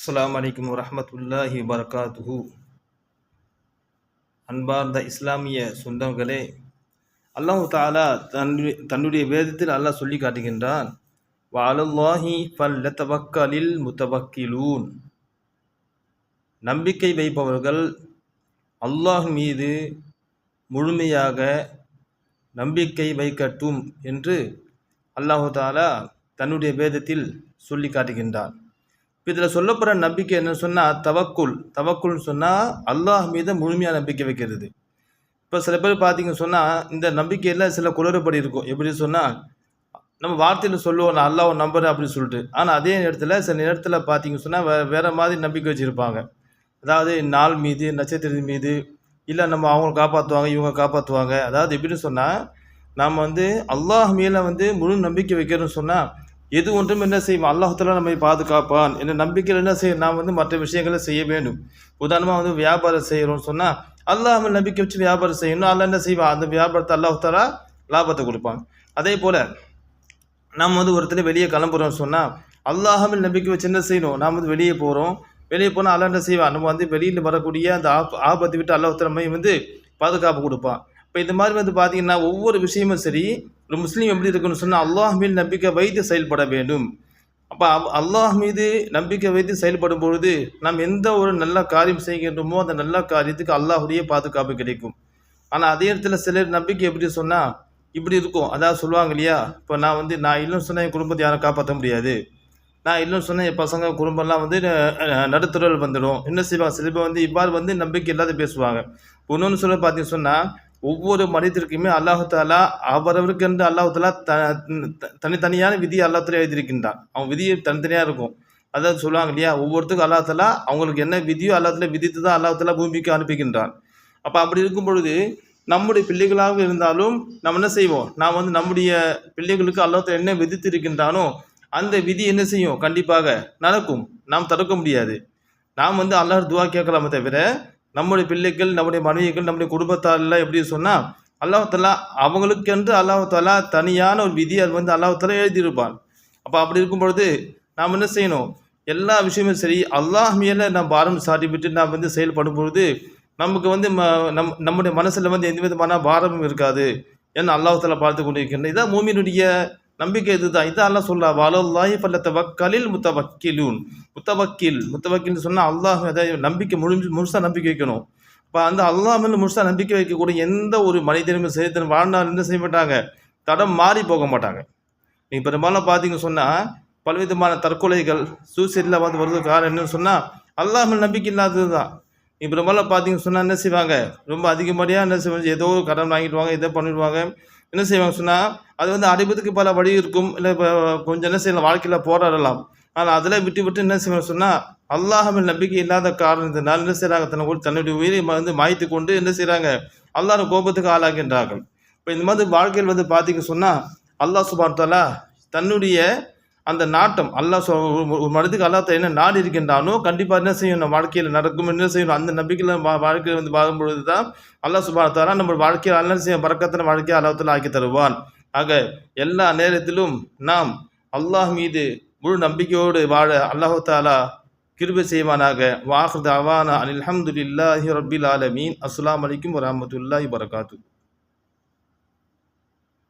அஸ்ஸலாமு அலைக்கும் வரஹ்மத்துல்லாஹி வபரகாத்துஹு. அன்பார்ந்த இஸ்லாமிய சொந்தங்களே, அல்லாஹ் தஆலா தன்னுடைய வேதத்தில் அல்லாஹ் சொல்லி காட்டுகின்றான், வஅலல்லாஹி ஃபல்யதவக்கலில் முத்தவக்கிலூன். நம்பிக்கை வைப்பவர்கள் அல்லாஹ் மீது முழுமையாக நம்பிக்கை வைக்கட்டும் என்று அல்லாஹ் தஆலா தன்னுடைய வேதத்தில் சொல்லி காட்டுகின்றான். இதில் சொல்லப்படுற நம்பிக்கை என்ன சொன்னால் தவக்குல்னு சொன்னால் அல்லாஹ் மீது முழுமையாக நம்பிக்கை வைக்கிறது. இப்போ சில பேர் பார்த்தீங்கன்னு சொன்னால் இந்த நம்பிக்கையில் சில குளறுபடி இருக்கும். எப்படி சொன்னால் நம்ம வார்த்தையில் சொல்லுவோம், நான் அல்லாஹ் நம்புறேன் அப்படின்னு சொல்லிட்டு. ஆனால் அதே நேரத்தில் சில நேரத்தில் பார்த்தீங்கன்னு சொன்னால் வேறு மாதிரி நம்பிக்கை வச்சுருப்பாங்க. அதாவது நாள் மீது, நட்சத்திரத்தின் மீது, இல்லை நம்ம அவங்க காப்பாற்றுவாங்க, இவங்க காப்பாற்றுவாங்க. அதாவது எப்படின்னு சொன்னால் நாம் அல்லாஹ் மேலே முழு நம்பிக்கை வைக்கிறோன்னு சொன்னால் எது ஒன்றும் என்ன செய்வோம், அல்லாஹ்தாலா நம்மை பாதுகாப்பான் என்ற நம்பிக்கையில் என்ன செய்யும், நாம் மற்ற விஷயங்களை செய்ய வேண்டும். உதாரணமாக வியாபாரம் செய்கிறோம்னு சொன்னால் அல்லாஹ் நம்பிக்கை வச்சு வியாபாரம் செய்யணும். அல்லாஹ் என்ன செய்வான், அந்த வியாபாரத்தை அல்லாஹ்தாலா லாபத்தை கொடுப்பான். அதே போல் நாம் ஒருத்தர் வெளியே கிளம்புறோம்னு சொன்னால் அல்லாஹ் நம்பிக்கை வச்சு என்ன செய்யணும், நாம் வெளியே போகிறோம். வெளியே போனால் அல்லாஹ் என்ன செய்வான், நம்ம வெளியில் வரக்கூடிய அந்த ஆபத்தை விட்டு அல்லாஹ்தாலா நம்மை பாதுகாப்பு கொடுப்பான். இப்போ இந்த மாதிரி பார்த்தீங்கன்னா ஒவ்வொரு விஷயமும் சரி, ஒரு முஸ்லீம் எப்படி இருக்குன்னு சொன்னால் அல்லாஹ் மீது நம்பிக்கை வைத்து செயல்பட வேண்டும். அப்போ அல்லாஹ் மீது நம்பிக்கை வைத்து செயல்படும் பொழுது நாம் எந்த ஒரு நல்ல காரியம் செய்கின்றோமோ அந்த நல்ல காரியத்துக்கு அல்லாஹுடைய பாதுகாப்பு கிடைக்கும். ஆனால் அதே இடத்துல சிலர் நம்பிக்கை எப்படி சொன்னால் இப்படி இருக்கும். அதாவது சொல்லுவாங்க இல்லையா, இப்போ நான் இல்லைன்னு சொன்னால் என் குடும்பத்தை யாரும் காப்பாற்ற முடியாது, நான் இல்லைன்னு சொன்னால் என் பசங்க குடும்பம்லாம் நடுத்தரவில் வந்துடும், என்ன செய்வாங்க. சில பேர் இவ்வாறு நம்பிக்கை இல்லாத பேசுவாங்க. இன்னொன்று சொல்ல பார்த்தீங்கன்னு சொன்னால் ஒவ்வொரு மனிதருக்குமே அல்லாஹாலா அவரவருக்கு என்று அல்லாஹாலா தனித்தனியான விதியை அல்லாஹாலா எழுதியிருக்கின்றான். அவன் விதியை தனித்தனியாக இருக்கும். அதாவது சொல்லுவாங்க இல்லையா, ஒவ்வொருத்துக்கும் அல்லாஹாலா அவங்களுக்கு என்ன விதியோ அல்லாஹாலா விதித்து தான் அல்லாஹாலா பூமிக்கு அனுப்புகின்றான். அப்போ அப்படி இருக்கும் பொழுது நம்முடைய பிள்ளைகளாக இருந்தாலும் நம்ம என்ன செய்வோம், நாம் நம்முடைய பிள்ளைகளுக்கு அல்லாஹாலா என்ன விதித்து இருக்கின்றானோ அந்த விதி என்ன செய்யும், கண்டிப்பாக நடக்கும். நாம் தடுக்க முடியாது. நாம் அல்லாஹ் துவா கேட்கலாமே தவிர நம்முடைய பிள்ளைகள், நம்முடைய மனைவிகள், நம்முடைய குடும்பத்தாரெல்லாம் எப்படி சொன்னால் அல்லாஹ்தாலா அவங்களுக்கென்று அல்லாஹ்தாலா தனியான ஒரு விதியை அல்லாஹ்தாலா எழுதியிருப்பான். அப்போ அப்படி இருக்கும் பொழுது நாம் என்ன செய்யணும், எல்லா விஷயமும் சரி அல்லாஹ் மேலே நாம் பாரம் சாட்டிவிட்டு நாம் செயல்படும் பொழுது நமக்கு நம்முடைய மனசில் எந்த விதமான பாரமும் இருக்காது. ஏன்னா அல்லாஹ்தாலா பார்த்து கொண்டிருக்கின்ற இதான் மூமினுடைய நம்பிக்கை. இதுதான் அல்லாஹ் சொல்றா, வஅலல்லாஹி ஃபல்யதவக்கலில் முத்தவக்கிலூன். முத்தவக்கில்னு சொன்னால் அல்லாஹ் நம்பிக்கை முழுசாக நம்பிக்கை வைக்கணும். இப்போ அல்லாஹ் மேலே முழுசாக நம்பிக்கை வைக்கக்கூடிய எந்த ஒரு மனிதனும் சரித்திரம் வாழ்நாள் என்ன செய்ய மாட்டாங்க, தடம் மாறி போக மாட்டாங்க. நீங்கள் பெரும்பாலும் பார்த்தீங்கன்னு சொன்னால் பலவிதமான தற்கொலைகள், சூசைடில் வருது காரணம் என்னன்னு சொன்னால் அல்லாஹ் மேலே நம்பிக்கை இல்லாதது தான். நீங்கள் பெரும்பாலும் பார்த்தீங்கன்னு சொன்னால் என்ன செய்வாங்க, ரொம்ப அதிகப்படியாக என்ன செய்வாங்க, ஏதோ ஒரு கடன் வாங்கிடுவாங்க, இதை பண்ணிடுவாங்க. என்ன செய்வாங்க சொன்னால் அது அடைப்பதுக்கு பல வழி இருக்கும். இல்லை இப்போ கொஞ்சம் என்ன செய்யலாம், வாழ்க்கையில் போராடலாம். ஆனால் அதில் விட்டு என்ன செய்வாங்க சொன்னால் அல்லாஹ் மேல் நம்பிக்கை இல்லாத காரணத்தினால் என்ன செய்கிறாங்க, தன்னுடைய உயிரை மாய்த்து கொண்டு என்ன செய்கிறாங்க, அல்லாஹ் கோபத்துக்கு ஆளாகின்றார்கள். இப்போ இந்த மாதிரி வாழ்க்கையில் பார்த்தீங்க சொன்னால் அல்லாஹ் சுப்ஹானஹு வ தஆலா தன்னுடைய அந்த நாட்டம் ஒரு மனிதனுக்கு அல்லாஹ் என்ன நாடு இருக்கின்றானோ கண்டிப்பாக என்ன செய்யணும், வாழ்க்கையில் நடக்கும். என்ன செய்யணும், அந்த நம்பிக்கையில் வாழ்க்கையில் வாழும்பொழுது தான் அல்லாஹ் சுப்ஹானஹு வ தஆலா நம்ம வாழ்க்கையில் அல்ல செய்ய பரக்கத்தான வாழ்க்கையை அல்லாஹ் ஆக்கி தருவான். ஆக எல்லா நேரத்திலும் நாம் அல்லாஹ் மீது முழு நம்பிக்கையோடு வாழ அல்லாஹ் தஆலா கிருபை செய்வானாக. வ ஆகிரு தஅவானா அனில் ஹம்துலில்லாஹி ரப்பில் ஆலமீன். அஸ்ஸலாமு அலைக்கும் வரஹ்மத்துல்லாஹி வபரகாத்துஹு.